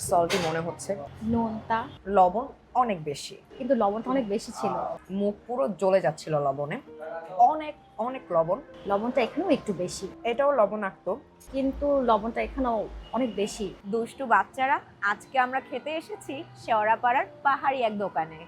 Salty মনে হচ্ছে। নোনতা, লবণ অনেক বেশি, কিন্তু লবণটা অনেক বেশি ছিল। মুখ পুরো জ্বলে যাচ্ছিল লবণে। অনেক অনেক লবণ। লবণটা এখানেও একটু বেশি, এটাও লবণাক্ত। কিন্তু লবণটা এখানেও অনেক বেশি। দুষ্টু বাচ্চারা, আজকে আমরা খেতে এসেছি শেওড়াপাড়ার পাহাড়ি এক দোকানে।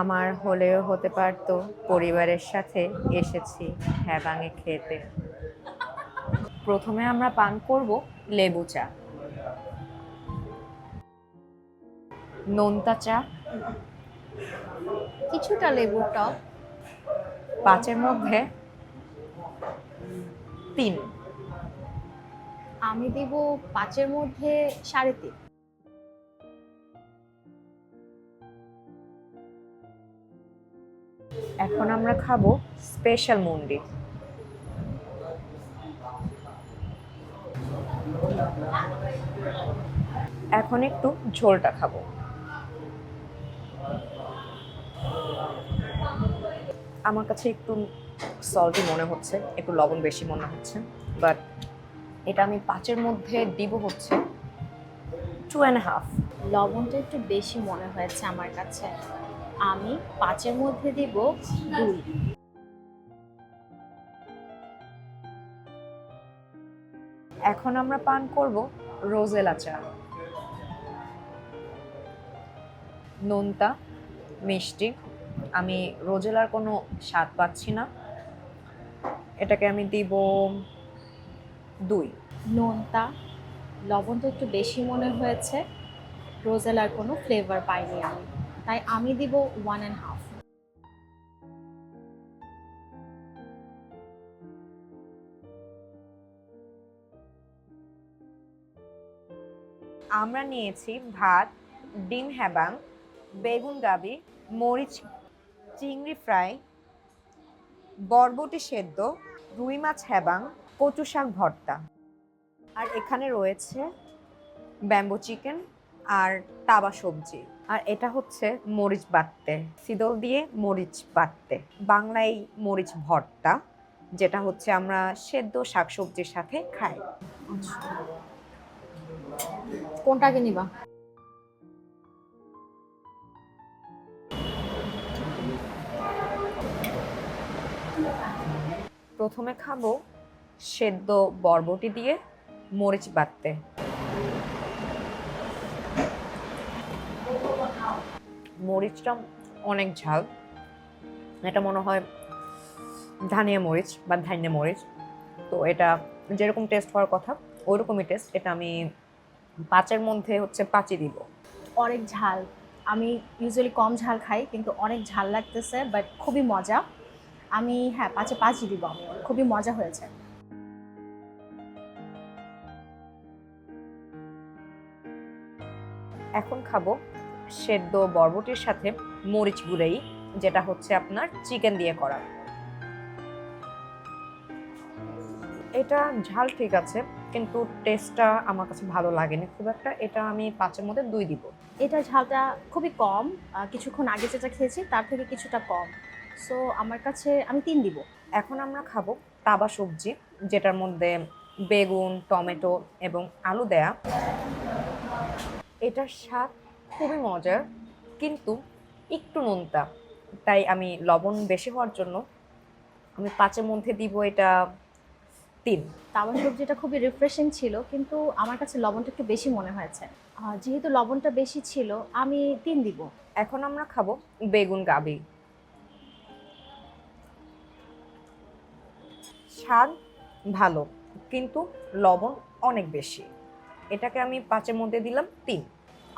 আমার হলেও হতে পারতো, পরিবারের সাথে এসেছি হ্যাবাঙে খেতে। প্রথমে আমরা পান করব লেবু চা, নোনতা চা, কিছুটা লেবুর টক। 5-এর মধ্যে 3। আমি দিব 5-এর মধ্যে 3.5। এখন আমরা খাবো স্পেশাল মুন্ডি। এখন একটু ঝোলটা খাবো। আমার কাছে একটু সল্টি মনে হচ্ছে, একটু লবণ বেশি মনে হচ্ছে, বাট এটা আমি 5-এর মধ্যে দিব হচ্ছে 2.5। লবণটা একটু বেশি মনে হয়েছে আমার কাছে। আমি 5-এর মধ্যে দিব 2। এখন আমরা পান করব রোজেলা চা। নোনতা, মিষ্টি, আমি রোজেলার কোনো স্বাদ পাচ্ছি না। এটাকে আমি দিব 2। নোনতা, লবণটা একটু বেশি মনে হয়েছে। রোজেলার কোনো ফ্লেভার পাইনি আমি, তাই আমি দিব 1.5। আমরা নিয়েছি ভাত, ডিম হ্যাবাং, বেগুন গাবি, মরিচ, চিংড়ি ফ্রাই, বরবটি সেদ্ধ, রুই মাছ হ্যাবাং, কচু শাক ভর্তা। আর এখানে রয়েছে ব্যাম্বো চিকেন আর তাবা সবজি। আর এটা হচ্ছে মরিচ বাটতে, সিদল দিয়ে মরিচ বাটতে, বাংলায় মরিচ ভর্তা, যেটা হচ্ছে আমরা সেদ্ধ শাকসবজির সাথে খাই। কোনটাকে নিবা? প্রথমে খাবো সেদ্ধ বরবটি দিয়ে মরিচ বাটতে। মরিচটা অনেক ঝাল, এটা মনে হয় ধানিয়া মরিচ বা ধান্যা মরিচ। তো এটা যেরকম টেস্ট হওয়ার কথা ওইরকমই টেস্ট। এটা আমি 5-এর মধ্যে হচ্ছে 5-ই দিব। অনেক ঝাল। আমি ইউজুয়ালি কম ঝাল খাই, কিন্তু অনেক ঝাল লাগতেছে, বাট খুবই মজা। আমি 5-এ 5ই দিব। আমি খুবই মজা হয়েছে। এখন খাবো সেদ্ধ বরবটির সাথে মরিচ গুঁড়াই, যেটা হচ্ছে আপনার চিকেন দিয়ে করা। এটা ঝাল ঠিক আছে, কিন্তু টেস্টটা আমার কাছে ভালো লাগেনি খুব একটা। এটা আমি 5-এর মধ্যে 2 দিব। এটা ঝালটা খুবই কম। কিছুক্ষণ আগে যেটা খেয়েছি তার থেকে কিছুটা কম। সো আমার কাছে আমি 3 দিব। এখন আমরা খাবো তাবা সবজি, যেটার মধ্যে বেগুন, টমেটো এবং আলু দেয়া। এটার স্বাদ খুবই মজার, কিন্তু একটু নোনতা, তাই আমি লবণ বেশি হওয়ার জন্য আমি 5-এর মধ্যে দিব এটা 3। তাওয়া সবজিটা খুবই রিফ্রেশিং ছিল, কিন্তু আমার কাছে লবণটা একটু বেশি মনে হয়েছে। যেহেতু লবণটা বেশি ছিল, আমি 3 দিব। এখন আমরা খাবো বেগুন গাবি। স্বাদ ভালো, কিন্তু লবণ অনেক বেশি। এটাকে আমি 5-এর মধ্যে দিলাম 3।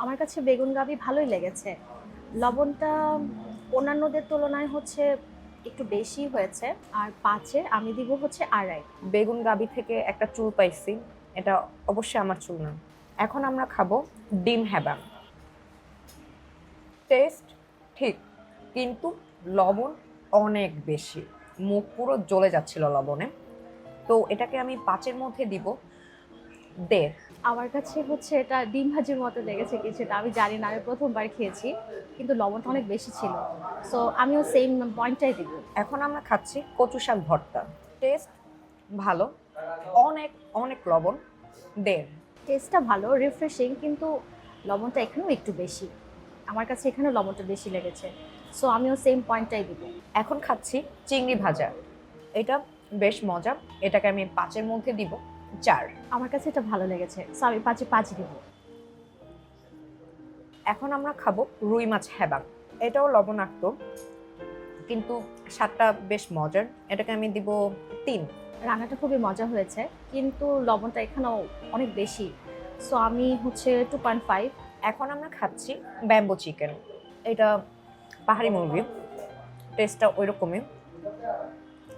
আমার কাছে বেগুন গাবি ভালোই লেগেছে। লবণটা অন্যান্যদের তুলনায় হচ্ছে একটু বেশি হয়েছে। আর 5-এ আমি দিব হচ্ছে 2.5। বেগুন গাবি থেকে একটা চুল পাইছি, এটা অবশ্যই আমার চুল না। এখন আমরা খাবো ডিম হ্যাবাং। টেস্ট ঠিক, কিন্তু লবণ অনেক বেশি, মুখ পুরো জ্বলে যাচ্ছিল লবণে। তো এটাকে আমি 5-এর মধ্যে দিব 1.5। আমার কাছে হচ্ছে এটা ডিম ভাজির মতো লেগেছে কিছুটা, আমি জানি না, আমি প্রথমবার খেয়েছি, কিন্তু লবণটা অনেক বেশি ছিল। সো আমিও সেম পয়েন্টটাই দিব। এখন আমরা খাচ্ছি কচু শাক ভর্তা। টেস্ট ভালো, অনেক অনেক লবণ, 1.5। টেস্টটা ভালো, রিফ্রেশিং, কিন্তু লবণটা এখানেও একটু বেশি। আমার কাছে এখানে লবণটা বেশি লেগেছে। সো আমিও সেম পয়েন্টটাই দিব। এখন খাচ্ছি চিংড়ি ভাজা। এটা বেশ মজা, এটাকে আমি 5-এর মধ্যে দিব 4। আমার কাছে এটা ভালো লেগেছে, সো আমি 5-এ 5 দিব। এখন আমরা খাবো রুই মাছ হেবাং। এটাও লবণাক্ত, কিন্তু স্বাদটা বেশ মজার। এটাকে আমি দিব 3। রান্নাটা খুবই মজা হয়েছে, কিন্তু লবণটা এখানেও অনেক বেশি। সো আমি হচ্ছে 2.5। এখন আমরা খাচ্ছি ব্যাম্বো চিকেন। এটা পাহাড়ি মুরগি, টেস্টটা ওই রকমই।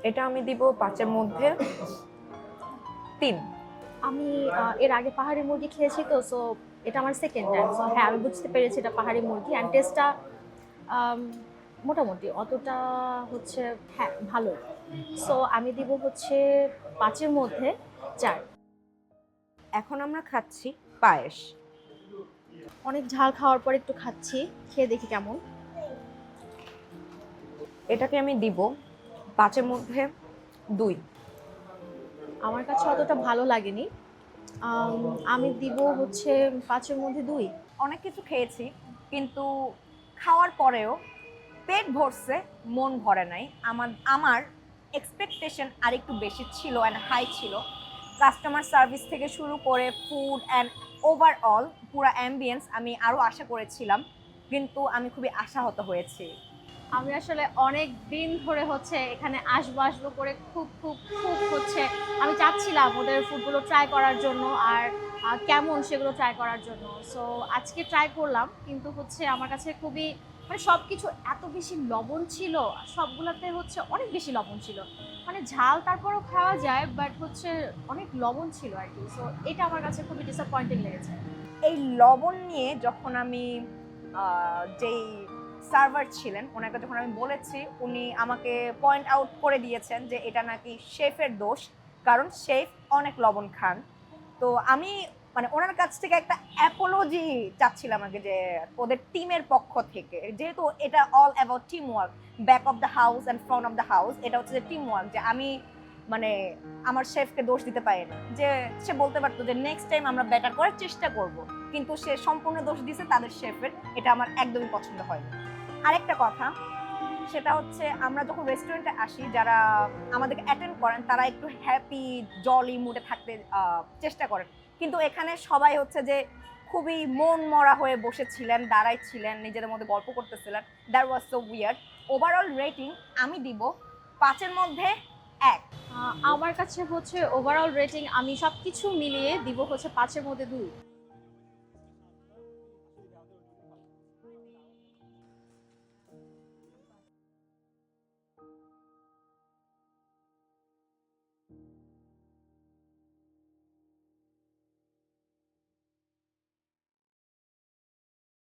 এটা আমি দিব 5-এর মধ্যে 3। আমি এর আগে পাহাড়ি মুরগি খেয়েছি তো, সো এটা আমার সেকেন্ড টাইম। সো হ্যাঁ, আমি বুঝতে পেরেছি এটা পাহাড়ি মুরগি, অ্যান্ড টেস্টটা মোটামুটি অতটা হচ্ছে, হ্যাঁ ভালো। সো আমি দিব হচ্ছে 5-এর মধ্যে 4। এখন আমরা খাচ্ছি পায়েস। অনেক ঝাল খাওয়ার পর একটু খাচ্ছি, খেয়ে দেখি কেমন। এটাকে আমি দিব 5-এর মধ্যে 2। আমার কাছে অতটা ভালো লাগেনি। আমি দিব হচ্ছে 5-এর মধ্যে 2। অনেক কিছু খেয়েছি, কিন্তু খাওয়ার পরেও পেট ভরছে, মন ভরে নাই। আমার এক্সপেকটেশন আর একটু বেশি ছিল অ্যান্ড হাই ছিল। কাস্টমার সার্ভিস থেকে শুরু করে ফুড অ্যান্ড ওভারঅল পুরো অ্যাম্বিয়েন্স আমি আরও আশা করেছিলাম, কিন্তু আমি খুবই আশাহত হয়েছি। আমি আসলে অনেক দিন ধরে হচ্ছে এখানে আসবো আসবো করে খুব খুব খুব হচ্ছে আমি চাচ্ছিলাম ওদের ফুডগুলো ট্রাই করার জন্য, আর কেমন সেগুলো ট্রাই করার জন্য। সো আজকে ট্রাই করলাম, কিন্তু হচ্ছে আমার কাছে খুবই মানে সব কিছু এত বেশি লবণ ছিল, সবগুলোতে হচ্ছে অনেক বেশি লবণ ছিল। মানে ঝাল তারপরও খাওয়া যায়, বাট হচ্ছে অনেক লবণ ছিল আর কি। সো এটা আমার কাছে খুবই ডিসঅ্যাপয়েন্টিং লেগেছে। এই লবণ নিয়ে যখন আমি যেই সার্ভার ছিলেন ওনাকে যখন আমি বলেছি, উনি আমাকে পয়েন্ট আউট করে দিয়েছেন যে এটা নাকি শেফের দোষ, কারণ শেফ অনেক লবণ খান। তো আমি মানে ওনার কাছ থেকে একটা অ্যাপোলজি চাচ্ছিলাম আগে, যে ওদের টিমের পক্ষ থেকে, যেহেতু এটা all about team work, back of the house and front of the house, এটা হচ্ছে যে টিম ওয়ার্ক, যে আমি মানে আমার শেফকে দোষ দিতে পারি না। যে সে বলতে পারতো যে নেক্সট টাইম আমরা বেটার করার চেষ্টা করব, কিন্তু সে সম্পূর্ণ দোষ দিয়েছে তাদের শেফের। এটা আমার একদমই পছন্দ হয়নি। আরেকটা কথা, সেটা হচ্ছে আমরা যখন রেস্টুরেন্টে আসি, যারা আমাদেরকে অ্যাটেন্ড করেন তারা একটু হ্যাপি জলি মুডে থাকতে চেষ্টা করেন, কিন্তু এখানে সবাই হচ্ছে যে খুবই মন মরা হয়ে বসেছিলেন, দাঁড়াই ছিলেন, নিজেদের মধ্যে গল্প করতেছিলেন। That was so weird. Overall rating আমি দিব 5-এর মধ্যে 1। আমার কাছে হচ্ছে ওভারঅল রেটিং আমি সব কিছু মিলিয়ে দিব হচ্ছে 5-এর মধ্যে 2।